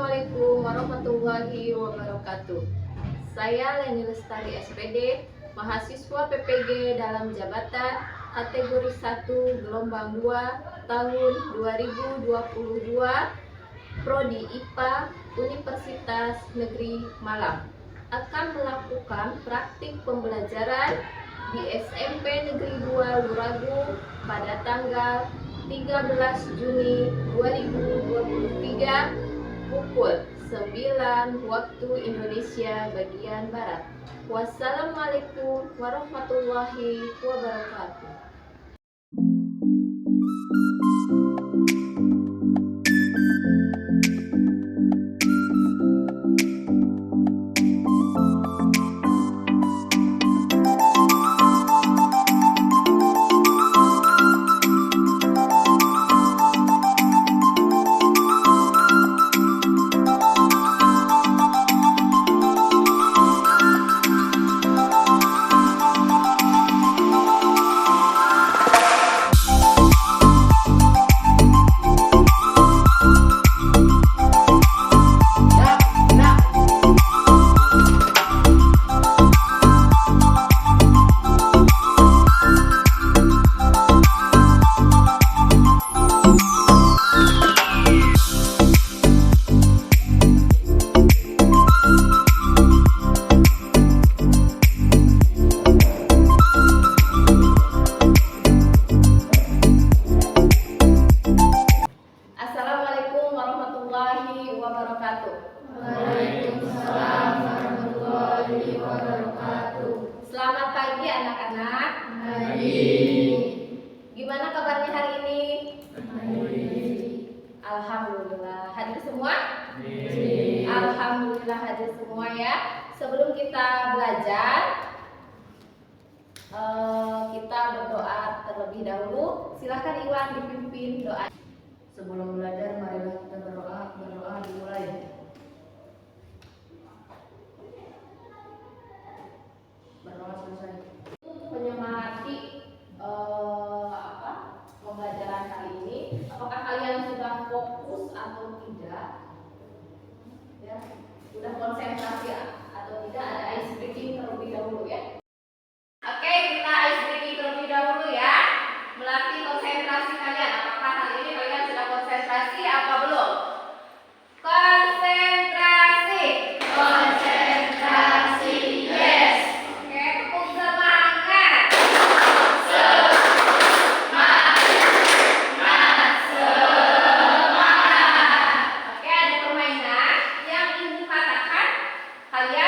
Assalamualaikum warahmatullahi wabarakatuh. Saya Leni Lestari SPD, mahasiswa PPG dalam jabatan kategori 1 gelombang 2 tahun 2022 Prodi IPA Universitas Negeri Malang, akan melakukan praktik pembelajaran di SMP Negeri 2 Luragung pada tanggal 13 Juni 2023 pukul 9 waktu Indonesia bagian Barat. Wassalamualaikum warahmatullahi wabarakatuh. Assalamualaikum warahmatullahi wabarakatuh. Waalaikumsalam warahmatullahi wabarakatuh. Selamat pagi anak-anak. Pagi. Gimana kabarnya hari ini? Baik. Alhamdulillah. Hadir semua? Baik. Alhamdulillah hadir semua ya. Sebelum kita belajar, kita berdoa terlebih dahulu. Silahkan Iwan dipimpin doa. Sebelum belajar, marilah kita berdoa. Berdoa dimulai. Berdoa selesai. Untuk menyemangati pembelajaran kali ini, apakah kalian sudah fokus atau tidak? Ya, sudah konsentrasi atau tidak? Ada ice breaking terlebih dahulu ya. Oke, kita ice breaking terlebih dahulu ya. Melatih konsentrasi kalian. Apakah hari ini kalian sudah konsentrasi apa belum? Konsentrasi. Konsentrasi, yes. Oke, tepuk semangat. Oke, ada permainan yang ibu katakan. Kalian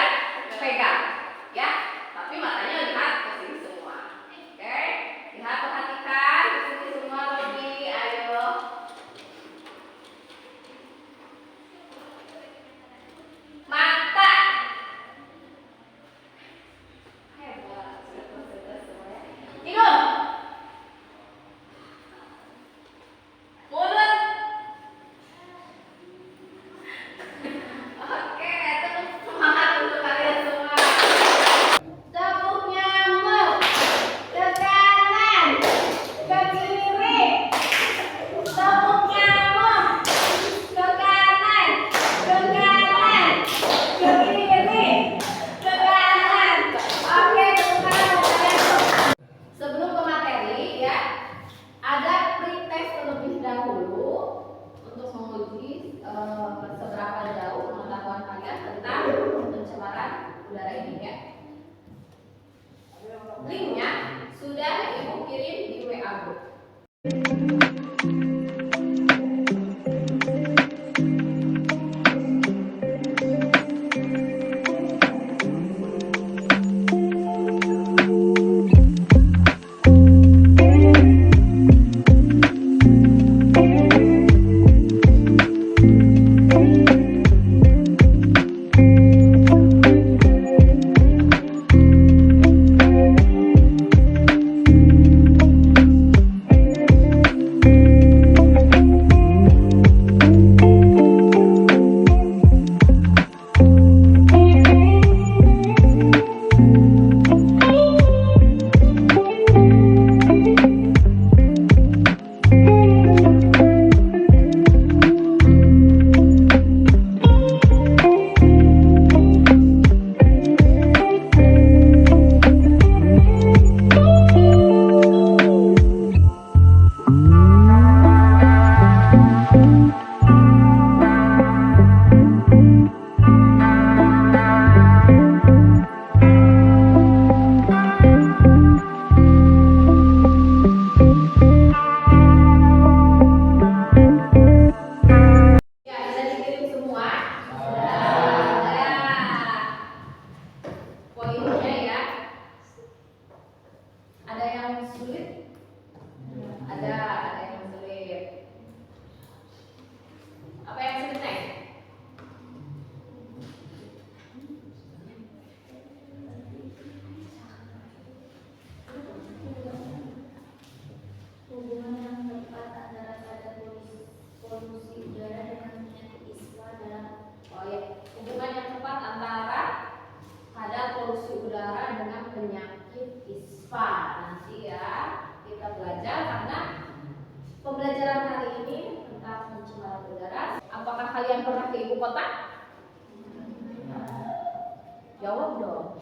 di ibu kota? Jawab dong.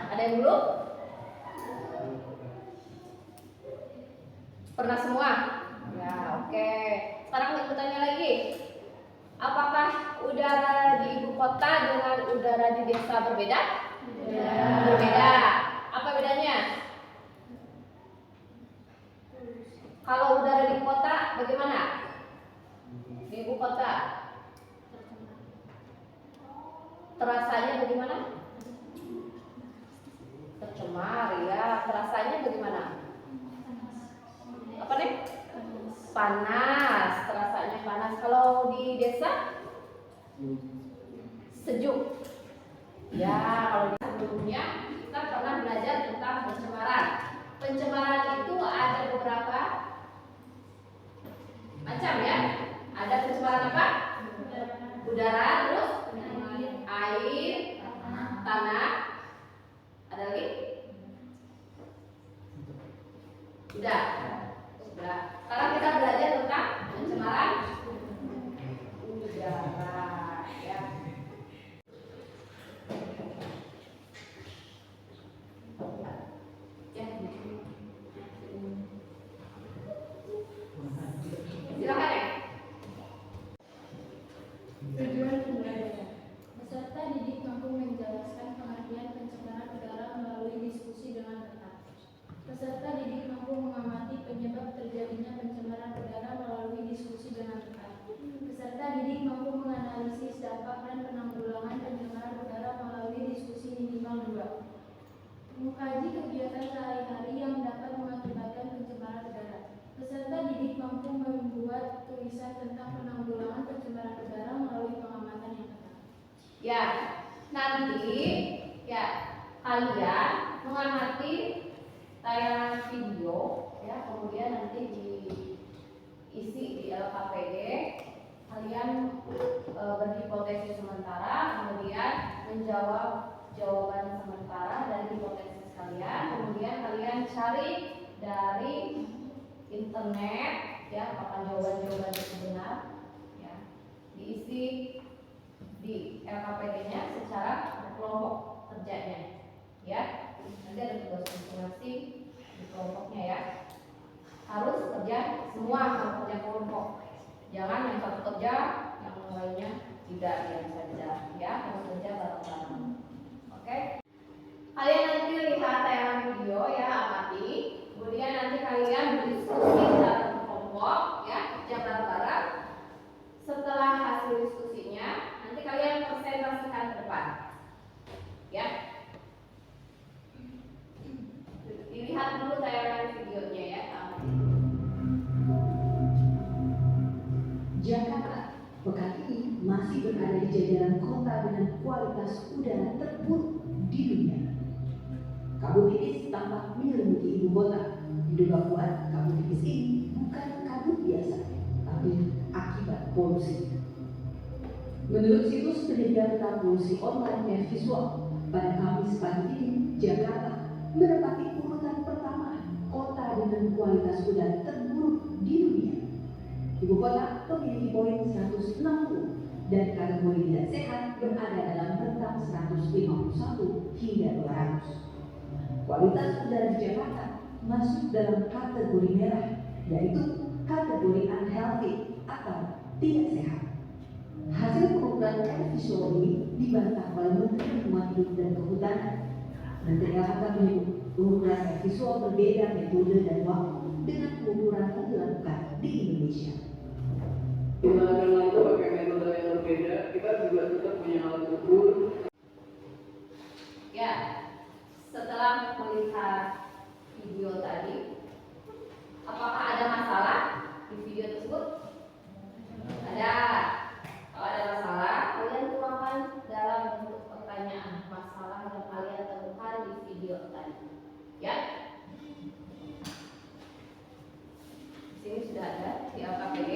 Ada yang belum? Pernah semua? Ya, oke. Sekarang aku tanya lagi. Apakah udara di ibu kota dengan udara di desa berbeda? Berbeda. Apa bedanya? Kalau udara di kota bagaimana? Di ibu kota terasanya bagaimana? Tercemar ya. Terasanya bagaimana? Apa nih? Panas. Terasanya panas. Kalau di desa sejuk. Ya, kalau di sebelumnya kita pernah belajar tentang pencemaran. Pencemaran itu ada beberapa macam ya. Ada pencemaran apa? Udara, terus air, tanah. Ada lagi? Udah. Sudah. Sekarang kita belajar tentang pencemaran udara ya. Ya. Silakan ya. Tujuan pembelajaran. Peserta didik mampu menjelaskan pengertian pencemaran udara melalui diskusi dengan rekan. Peserta didik mampu mengamati penyebab terjadinya pencemaran udara melalui diskusi dengan rekan. Peserta didik mampu menganalisis dampak dan penanggulangan pencemaran udara melalui diskusi minimal 2. Mengkaji kegiatan sehari-hari yang dapat mengakibatkan pencemaran udara. Peserta didik mampu membuat tulisan tentang penanggulangan pencemaran udara melalui pengamatan yang ketat. Ya, nanti ya kalian mengamati tayangan video ya, kemudian nanti diisi di LKPD. Kalian berhipotesis sementara, kemudian menjawab jawaban sementara dari hipotesis kalian, kemudian kalian cari dari internet ya apakah jawaban-jawaban itu benar ya, diisi di LKPD-nya secara berkelompok kerjanya ya. Nanti ada tugas masing-masing di kelompoknya ya, harus kerja semua, harus kerja kelompok, jangan yang satu kerja yang lainnya tidak diam saja ya, harus kerja bareng-bareng. Oke, kalian nanti lihat tayangan video ya, amati, kemudian nanti kalian berdiskusi secara berkelompok ya, kerja bareng-bareng. Setelah hasil diskusinya nanti kalian presentasikan ke depan ya. Dilihat dulu tayangan videonya ya. Jakarta pekan ini masih berada di jajaran kota dengan kualitas udara terburuk di dunia. Kabut tipis tampak menyelimuti ibu kota. Diduga kuat kabut tipis ini bukan kabut biasa, tapi akibat polusi. Menurut situs penelitian tentang polusi online dan visual, pada Kamis pagi ini Jakarta menempati urutan pertama kota dengan kualitas udara terburuk di dunia. Ibu kota memiliki poin 160 dan kategori tidak sehat berada dalam rentang 151 hingga 200. Kualitas udara di Jakarta masuk dalam kategori merah, yaitu kategori unhealthy atau tidak sehat. Hasil pengukuran air visual ini dibantah oleh Menteri Lingkungan Hidup dan Kehutanan. Menteri LHK menyebut pengukuran air visual berbeda metode dan waktu dengan pengukuran yang dilakukan di Indonesia. Di negara itu pakai metode yang berbeda, kita juga tetap punya alat ukur. Ya, setelah melihat video tadi, apakah ada masalah di video tersebut? Ada. Kalau ada masalah, kalian tuangkan dalam bentuk pertanyaan masalah yang kalian temukan di video tadi. Ya. Di sini sudah ada di LKPD.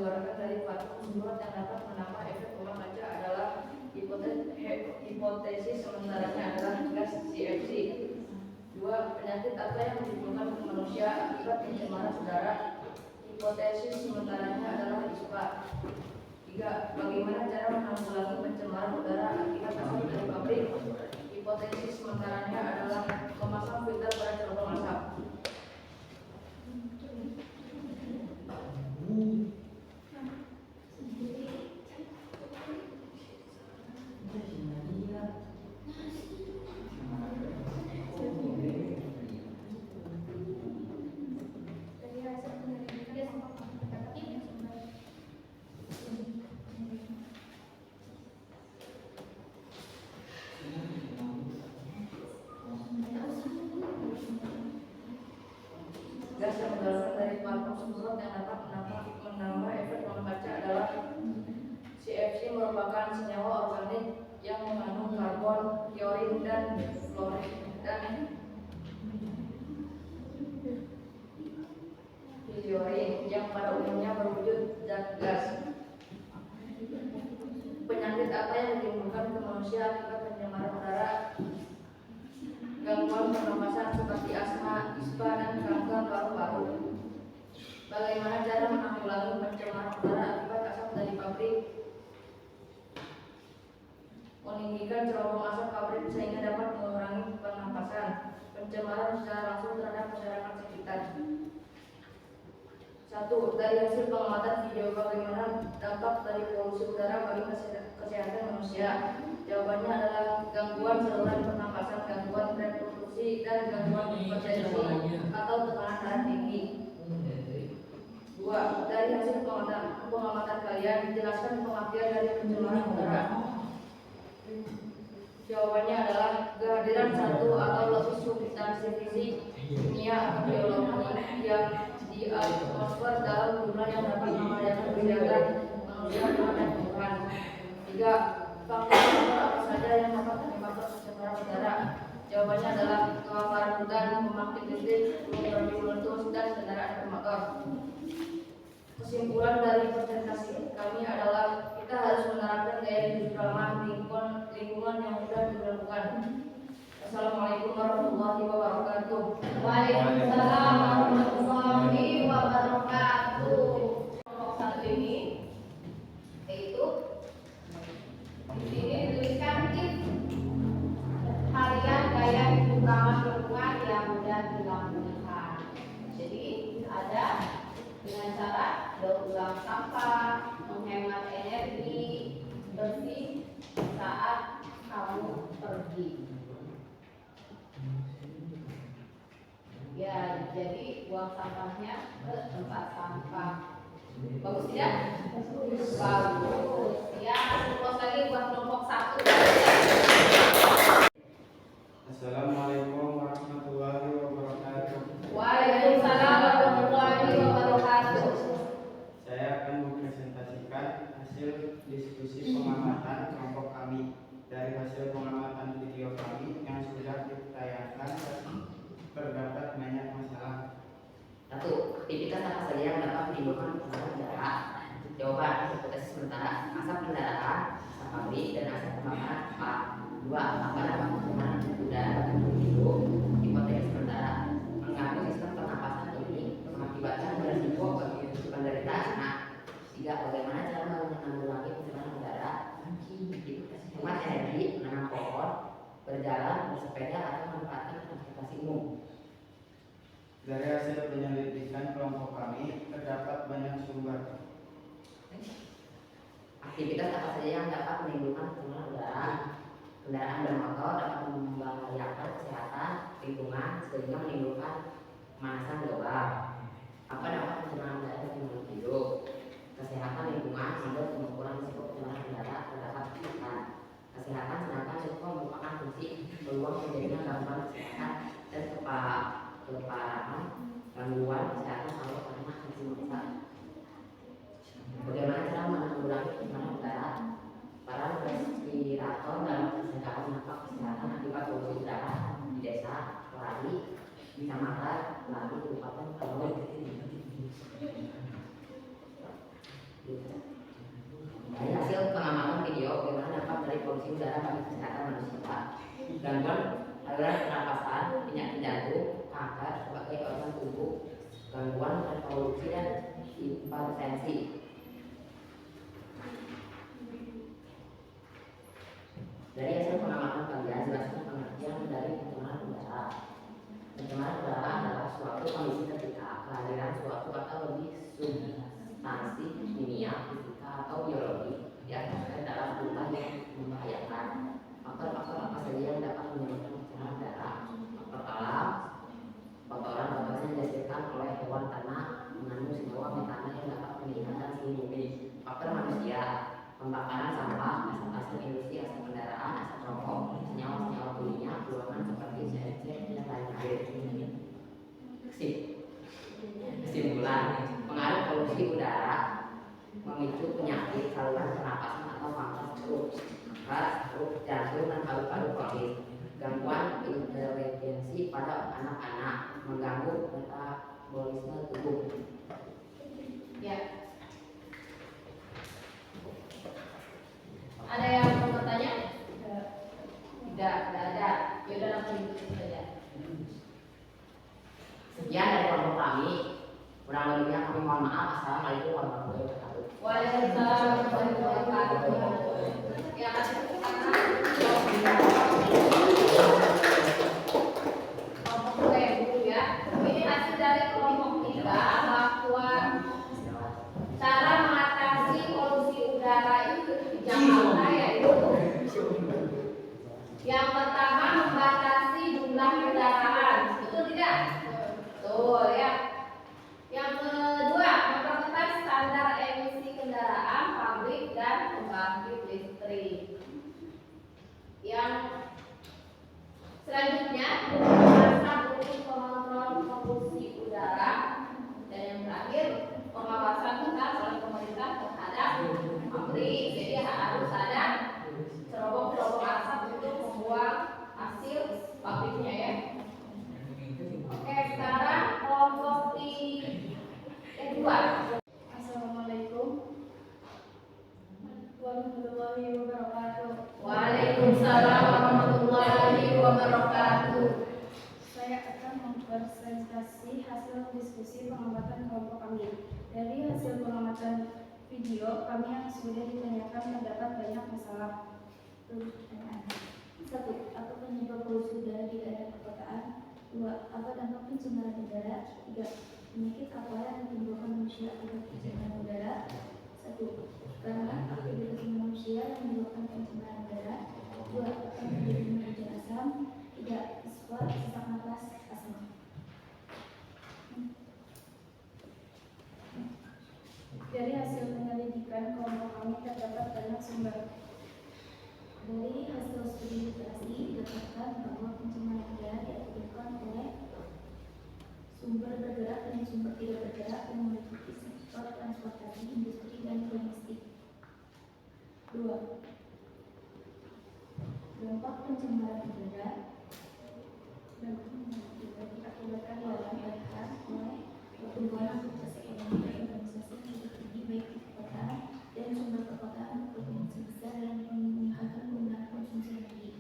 mengeluarkan dari faktor menurut yang dapat menambah efek rumah kaca adalah hipotesis sementaranya adalah gas CFC. 2. Penyakit apa yang ditimbulkan ke manusia akibat pencemaran udara? Hipotesis sementaranya adalah ISPA. 3. Bagaimana cara menanggulangi pencemaran udara akibat asap dari pabrik? Hipotesis sementaranya adalah memasang filter pada cerobong asap. Gas yang mengeluarkan dari vakum semprot yang dapat menambah efek rumah kaca adalah CFC, merupakan senyawa organik yang mengandung karbon, klorin, dan fluorid dan heliurin yang pada umumnya berwujud zat gas. Penyakit apa yang ditimbulkan ke manusia akibat pencemaran udara? Gangguan pernapasan seperti asma, ISPA, dan kanker paru-paru. Bagaimana cara menanggulangi pencemaran udara akibat asap dari pabrik? Meninggikan cerobong asap pabrik sehingga dapat mengurangi pernapasan. Pencemaran secara langsung terhadap masyarakat sekitar. 1. Dari hasil pengamatan video, bagaimana dampak dari polusi udara bagi kesehatan manusia? Jawabannya adalah gangguan saluran pernapasan, gangguan reproduksi, dan gangguan hipertensi atau tekanan darah tinggi. 2. Dari hasil pengamatan kalian, jelaskan pengertian dari pencemaran udara. Jawabannya adalah kehadiran satu atau lebih substansi fisik, kimia, atau biologi yang di atmosfer dalam jumlah yang dapat membahayakan kesehatan manusia terhadap tumbuhan. 3. Faktor apa saja yang dapat menyebabkan pencemaran udara? Jawabannya adalah kebakaran hutan, pembangkit listrik, gunung meletus, dan kendaraan bermotor. Kesimpulan dari presentasi kami adalah kita harus menerapkan gaya hidup ramah lingkungan yang sudah dilakukan. Assalamualaikum warahmatullahi wabarakatuh. Waalaikumsalam warahmatullahi wabarakatuh. Kelompok satu ini yaitu di sini dituliskan tips harian gaya hidup ramah lingkungan yang mudah dilakukan. Jadi ada dengan cara daur ulang sampah, menghemat energi, bersih saat kamu pergi. Ya, jadi buang sampahnya ke tempat sampah. Bagus tidak? Bagus. Ya, terus lagi buat kelompok satu. Assalamualaikum warahmatullahi wabarakatuh. Waalaikumsalam warahmatullahi wabarakatuh. Saya akan mempresentasikan hasil diskusi pengamatan kelompok kami. Dari hasil pengamatan video kami yang sudah ditayangkan, terdapat banyak masalah. 1. Aktivitas apa saja yang dapat menimbulkan pencemaran udara? Jawaban: hipotesis sementara, asap kendaraan, asap pabrik, dan asap pembakaran sampah. 2. Apa dampak pencemaran udara bagi hidup? Hipotesis sementara, mengganggu sistem pernapasan ini mengakibatkan beresiko bagi penderita asma. 3. Bagaimana cara menanggulangi pencemaran udara? Hemat energi, menanam pohon, berjalan, bersepeda, atau memanfaatkan transportasi umum. Dari hasil penyelidikan kelompok kami, terdapat banyak sumber. Aktivitas apa saja yang dapat menimbulkan pencemaran udara? Kendaraan bermotor dapat membahayakan kesehatan lingkungan sehingga menimbulkan pemanasan global. Apa dampak pencemaran udara bagi makhluk hidup? Kesehatan lingkungan sambil pengukuran risiko pencemaran udara terhadap kesehatan. Kesehatan sedangkan risiko merupakan fungsi peluang terjadinya gangguan kesehatan dan keparahan gangguan kesehatan kalau karena fungsi besar. Bagaimana cara menanggulangi pencemaran udara? Para respirator dalam pencegahan dampak kesehatan akibat polusi udara di desa, Kelari, kecamatan Kelari, Kabupaten Kabupaten. Dari hasil pengamatan video bagaimana dampak dari polusi udara bagi kesehatan manusia, gangguan aliran pernapasan, penyakit jantung, kanker sebagai organ tubuh, gangguan reproduksi dan hipertensi. Dari hasil pengamatan kalian, jelaskan pengertian dari pencemaran udara. Pencemaran udara adalah suatu kondisi ketika kehadiran suatu atau lebih substansi kimia, fisika atau biologi yang dalam jumlah yang membahayakan. Faktor-faktor apa saja yang dapat menyebabkan pencemaran udara? Faktor alam, kotoran-kotoran yang dihasilkan oleh hewan ternak mengandung senyawa metana yang dapat meningkatkan suhu bumi. Faktor manusia, pembakaran sampah, asap industri, asap kendaraan, asap rokok, senyawa-senyawa kimia, buangan seperti CFC dan lain-lain. Kesimpulan, pengaruh polusi udara memicu penyakit saluran pernapasan atau kanker stroke, jantung dan paru-paru kronis, gangguan intelijensi pada anak-anak, mengganggu metabolisme tubuh. Ya. Ada yang mau bertanya? Tidak ada. Ya udah langsung ikutin saja. Sekian dari kelompok kami. Kurang lebihnya kami mohon maaf. Assalamualaikum warahmatullahi wabarakatuh. Waalaikumsalam warahmatullahi wabarakatuh. Yang ada kelompok gue dulu ya. Ini hasil dari kelompok 3 bahwa cara mengatasi polusi udara itu di Jakarta yaitu yang pertama membatasi jumlah kendaraan. Betul tidak? Betul ya. Yang kedua, memperketat standar emisi kendaraan, pabrik dan pembangkit listrik. Yang selanjutnya, masa untuk pengontrol polusi udara. Dan yang terakhir, pengawasan ketat oleh pemerintah terhadap pabrik. Jadi harus ada cerobong-cerobong asap untuk membuang hasil pabriknya ya. Oke, sekarang kelompok kedua. Assalamualaikum warahmatullahi wabarakatuh. Waalaikumsalam warahmatullahi wabarakatuh. Saya akan mempresentasi hasil diskusi pengamatan kelompok kami. Dari hasil pengamatan video kami yang sudah ditanyakan terdapat banyak masalah. Pertanyaan. 1. Apa penyebab polusi udara di daerah perkotaan? 2. Apa dampak pencemaran udara? 3. Penyakit apa yang ditimbulkan manusia akibat pencemaran udara? 1. Karena aktivitas manusia yang menyebabkan pencemaran udara. 2. Akan terjadinya hujan asam. 3. Ispa, sesak napas, asma. Dari hasil penyelidikan kelompok kami terdapat banyak sumber. Dari hasil studi literasi didapatkan bahwa pencemaran udara diakibatkan oleh sumber bergerak dan sumber tidak bergerak yang meliputi sektor transportasi, industri, dan domestik. 2. Dampak pencemaran udara diakibatkan dalam hal oleh pertumbuhan aktivitas ekonomi dan organisasi yang lebih tinggi baik di perkotaan dan sumber perkotaan berpotensi besar dalam meningkatkan penggunaan konsumsi energi.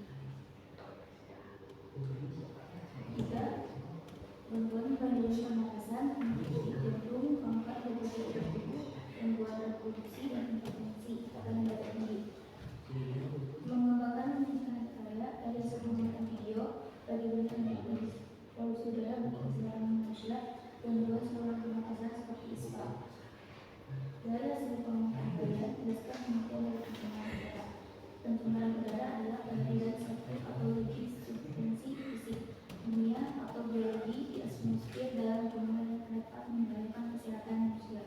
3. Gangguan pernapasan, penyakit jantung, kanker, depresi tubuh, gangguan reproduksi dan hipertensi akan darah tinggi. Mengembangkan pencernaan karya dari sebuah video bagaimana polusi udara bagi kesehatan manusia, gangguan saluran pernapasan seperti ispa. Dari hasil pengamatan karya, jelaskan pengertian dari pencemaran udara. Pencemaran udara adalah kehadiran satu atau lebih substansi fisik, kimia atau biologi di atmosfer dalam jumlah yang dapat membahayakan kesehatan manusia,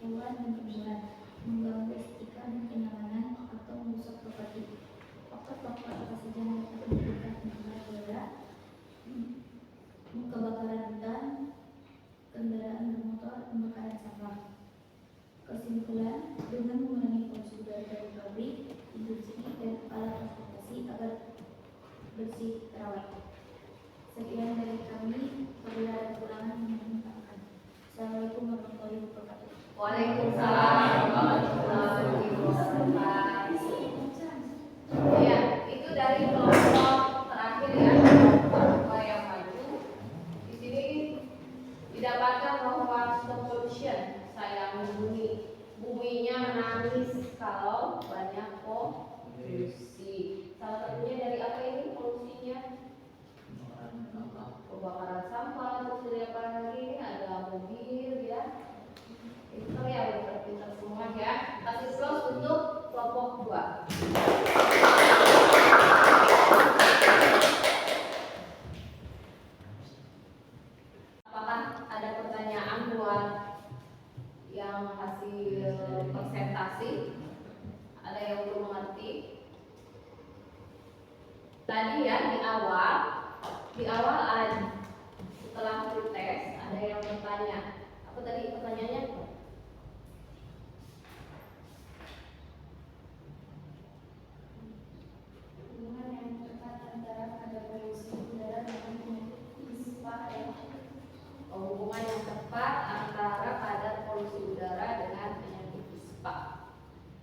hewan dan tumbuhan, mengganggu estetika dan kenyamanan atau merusak properti. Faktor-faktor apa saja yang dapat menyebabkan pencemaran udara? Kebakaran hutan, kendaraan bermotor, pembakaran sampah. Kesimpulan, dengan mengurangi polusi udara dari pabrik, industri, dan alat transportasi agar bersih Waalaikumsalam warahmatullahi wabarakatuh. Ya, itu dari kelompok terakhir ya, kelompok yang maju. Di sini didapatkan bahwa stop pollution, sayang buminya menangis kalau banyak polusi. Salah satunya dari apa ini polusinya? Pembakaran sampah, terus dari apa lagi? Ini ada mobil ya. Pinter ya, pinter semua ya. Kasih close untuk kelompok 2. Apakah ada pertanyaan buat yang hasil presentasi? Ada yang belum mengerti? Tadi ya di awal ada setelah tes ada yang bertanya. Apa tadi pertanyaannya? Hubungan yang dekat antara kadar polusi udara dengan penyakit ISPA ya. Hubungan yang tepat antara kadar polusi udara dengan penyakit ISPA.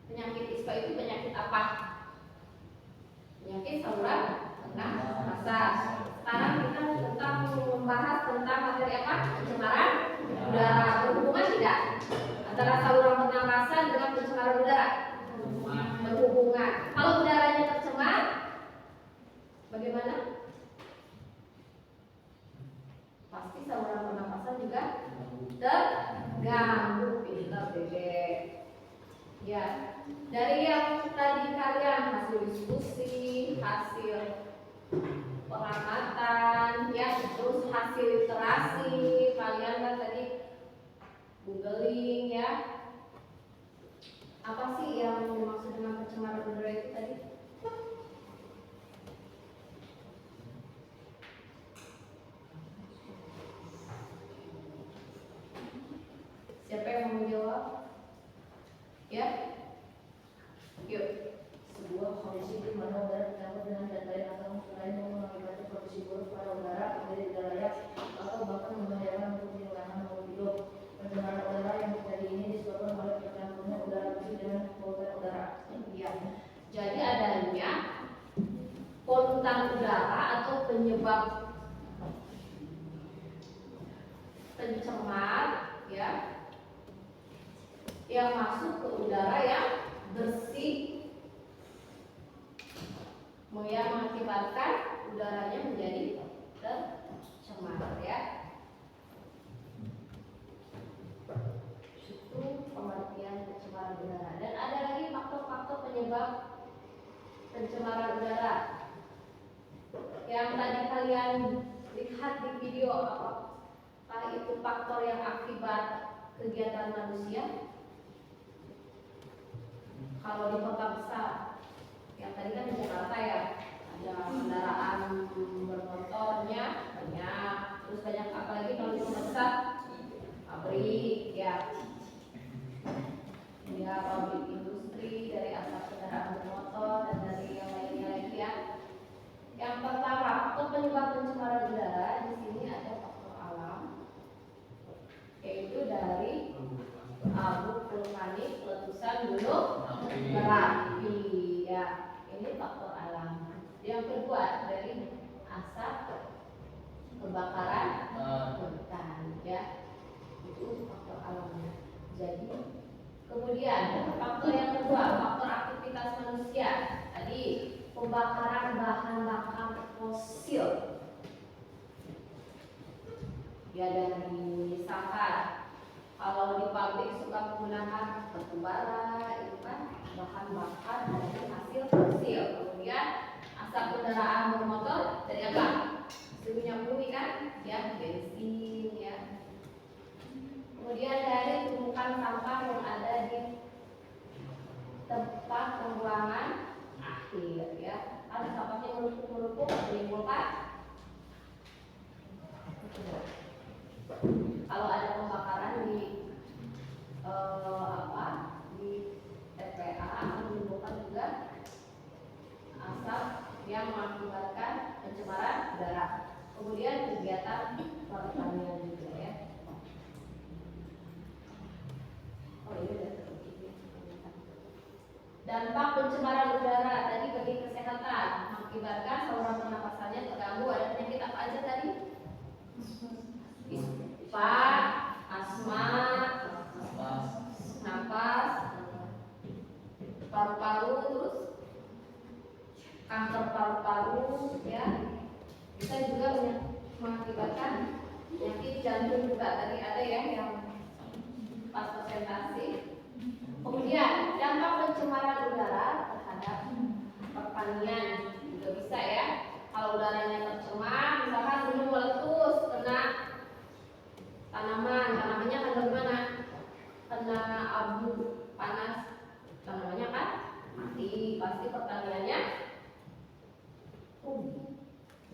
Penyakit ISPA itu penyakit apa? Penyakit saluran pernafasan. Sekarang kita tentang membahas tentang materi apa? Pencemaran udara. Berhubungan tidak antara saluran pernafasan dengan pencemaran udara? Berhubungan. Kalau udaranya tercemar, bagaimana? Pasti saluran pernafasan juga terganggu. Pintar bebek. Ya, dari yang tadi kalian hasil diskusi, hasil pengamatan, ya, terus hasil literasi, kalian kan tadi googling ya. Apa sih yang dimaksud dengan pencemaran udara itu tadi? Siapa yang mau menjawab? Ya, yuk. Sebuah kondisi di mana udara tercampur dengan data yang akan selain mengakibatkan kondisi buruk pada udara menjadi tidak layak atau bahkan membahayakan untuk penyelenggaraan makhluk hidup. Pencemaran udara yang terjadi ini disebabkan oleh tercampurnya udara bersih dengan polutan udara. Ya, jadi adanya polutan udara atau penyebab pencemar ya yang masuk ke udara yang bersih yang mengakibatkan udaranya menjadi tercemar ya. Itu pengertian pencemaran udara. Dan ada lagi faktor-faktor penyebab pencemaran udara yang tadi kalian lihat di video. Apakah itu faktor yang akibat kegiatan manusia? Kalau di kota besar, yang tadi kan di Jakarta ya, ada kendaraan bermotornya banyak, terus banyak apa lagi kalau di kota besar? Pabrik ya, pabrik industri, dari asap kendaraan bermotor dan dari yang lainnya lagi ya. Yang pertama, faktor penyebab pencemaran udara di sini ada faktor alam, yaitu dari abu vulkanik, letusan gunung berapi ya. Ini faktor alam. Yang kedua dari asap kebakaran hutan ya, itu faktor alamnya. Jadi kemudian faktor yang kedua, faktor aktivitas manusia. Tadi pembakaran bahan bakar fosil ya, dari misalkan kalau di pabrik suka menggunakan batu bara, itu kan bahan bakar dari hasil fosil. Kemudian asap kendaraan bermotor dari apa? Minyak bumi kan, ya bensin ya. Kemudian dari tumpukan sampah yang ada di tempat pembuangan akhir ya. Ada sampahnya menumpuk menimbulkan. Kalau ada pembakaran di di TPA akan menimbulkan juga asap yang mengakibatkan pencemaran udara. Kemudian kegiatan pertanian juga ya. Dampak pencemaran udara tadi bagi kesehatan mengakibatkan saluran pernapasannya terganggu. Ada penyakit apa aja tadi? Ispa, asma, napas, paru-paru, terus kanker paru-paru, ya. Bisa juga mengakibatkan penyakit jantung juga. Tadi ada ya yang pas presentasi. Kemudian dampak pencemaran udara terhadap pertanian juga bisa ya. Kalau udaranya tercemar, misalkan gunung meletus kena tanamannya kan bagaimana? Kena abu panas, tanamannya kan mati, pasti pertaniannya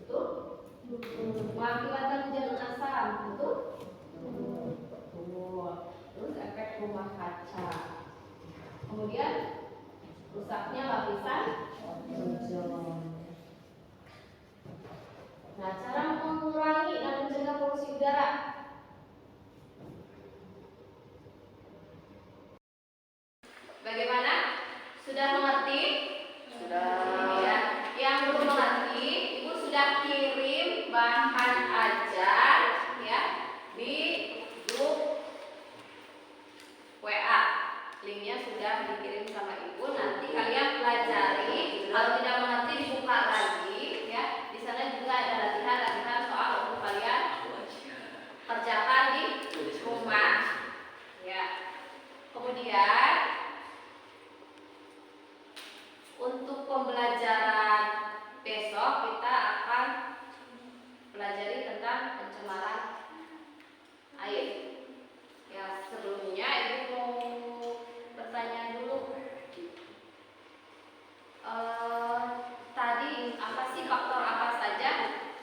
betul? Mengakibatkan hujan asam, betul? Betul. Terus efek rumah kaca. Kemudian rusaknya lapisan ozon. Nah, cara mengurangi dan mencegah polusi udara. Bagaimana? Sudah mengerti? Sudah. Ya. Yang belum mengerti, Ibu sudah kirim bahan ajar ya di grup WA. Linknya sudah dikirim sama Ibu. Nanti kalian pelajari. Kalau tidak mengerti dibuka lagi ya. Di sana juga ada latihan soal untuk kalian kerjakan di rumah. Ya. Kemudian untuk pembelajaran besok kita akan pelajari tentang pencemaran air. Ya, sebelumnya Ibu mau bertanya dulu. Tadi apa sih faktor apa saja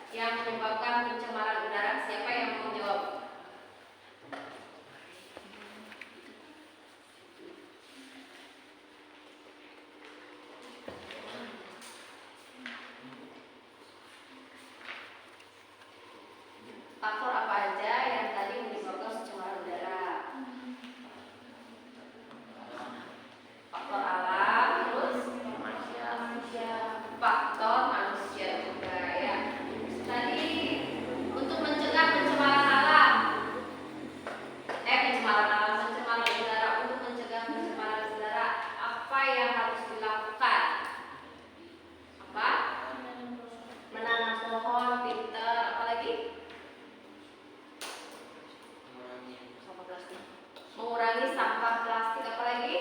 yang menyebabkan pencemaran udara? Siapa yang mau jawab? Faktor apa aja yang tadi menyebabkan pencemaran udara? Faktor alam, terus faktor manusia juga ya. Tadi untuk mencegah pencemaran alam, pencemaran udara, untuk mencegah pencemaran udara, apa yang harus dilakukan? Apa? Menanam pohon, pinter, apa lagi? Mengurangi sampah plastik, apa lagi?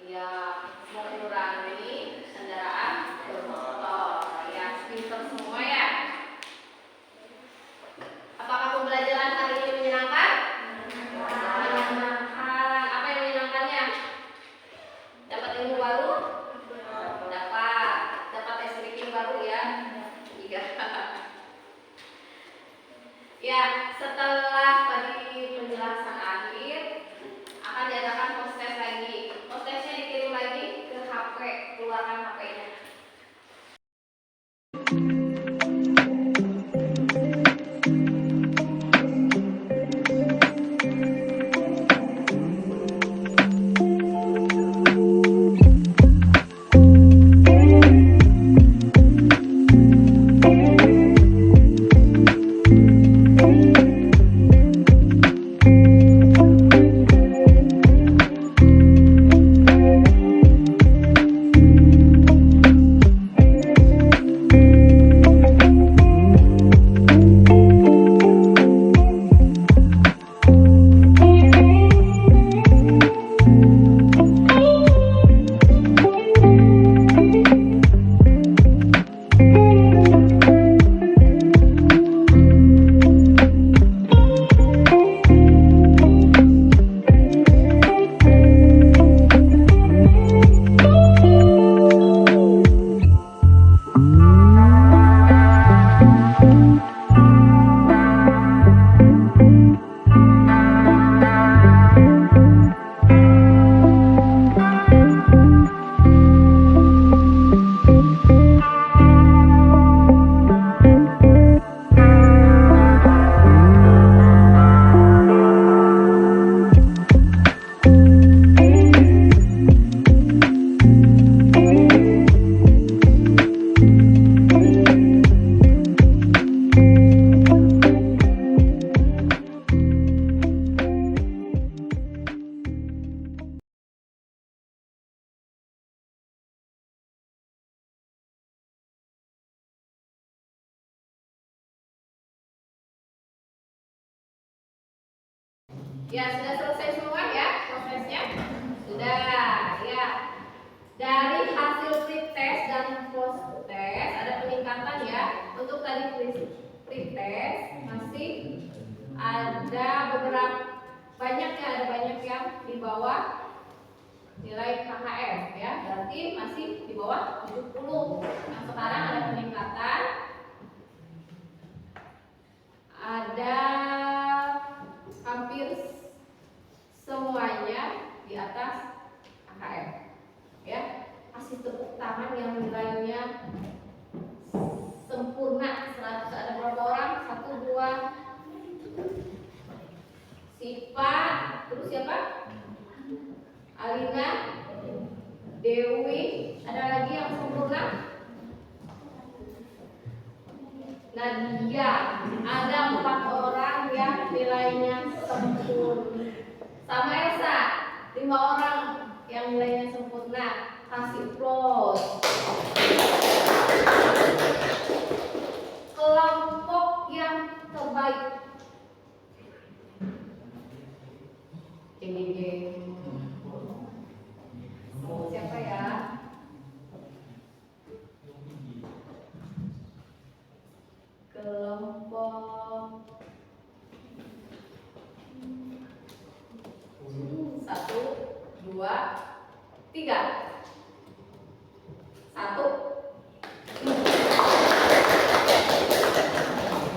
Ya, mengurangi kendaraan bermotor. Ya, pinter semua ya. Apakah pembelajaran hari ini menyenangkan? Menyenangkan. Apa yang menyenangkannya? Dapat ilmu baru? Dapat es krim baru ya. 3. Ya, setelah tadi penjelasan akhir akan diadakan post-test lagi. Post-testnya dikirim lagi ke HP, keluarkan HP-nya. Ya, sudah selesai semua ya prosesnya? Sudah, ya. Dari hasil pretest dan post test ada peningkatan ya. Untuk tadi pretest masih ada banyak yang di bawah nilai KKM ya. Berarti masih di bawah 70. Nah, sekarang ada peningkatan. Ada hampir semuanya di atas KKM ya. Kasih tepuk tangan yang nilainya sempurna 100. Ada berapa orang? 1, 2 Siva, terus siapa? Alina, Dewi, ada lagi yang sempurna? Nadia, ada 4 orang yang nilainya sempurna. Sama Elsa, 5 orang yang nilainya sempurna. Kasih applause. Kelompok yang terbaik. Jeng. Siapa ya? Kelompok 1, 2, 3. 1.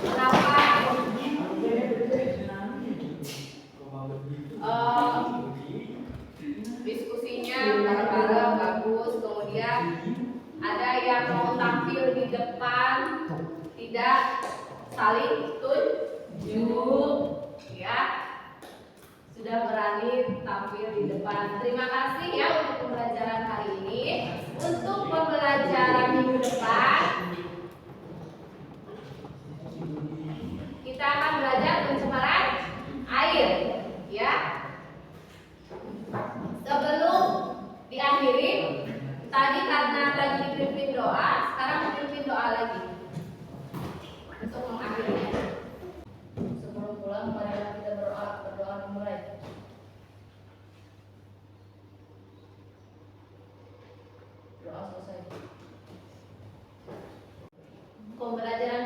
Kenapa? Diskusinya bareng-bareng bagus. Kemudian ada yang mau tampil di depan, tidak saling tunjuk ya. Sudah berani tampil di depan. Terima kasih ya untuk pembelajaran hari ini. Untuk pembelajaran minggu depan kita akan belajar pencemaran air ya. Sebelum diakhiri, tadi karena tadi dipimpin doa, sekarang dipimpin doa lagi untuk mengakhirinya. Sebelum pulang, mari kita berdoa memulai. Doa selesai. Pembelajaran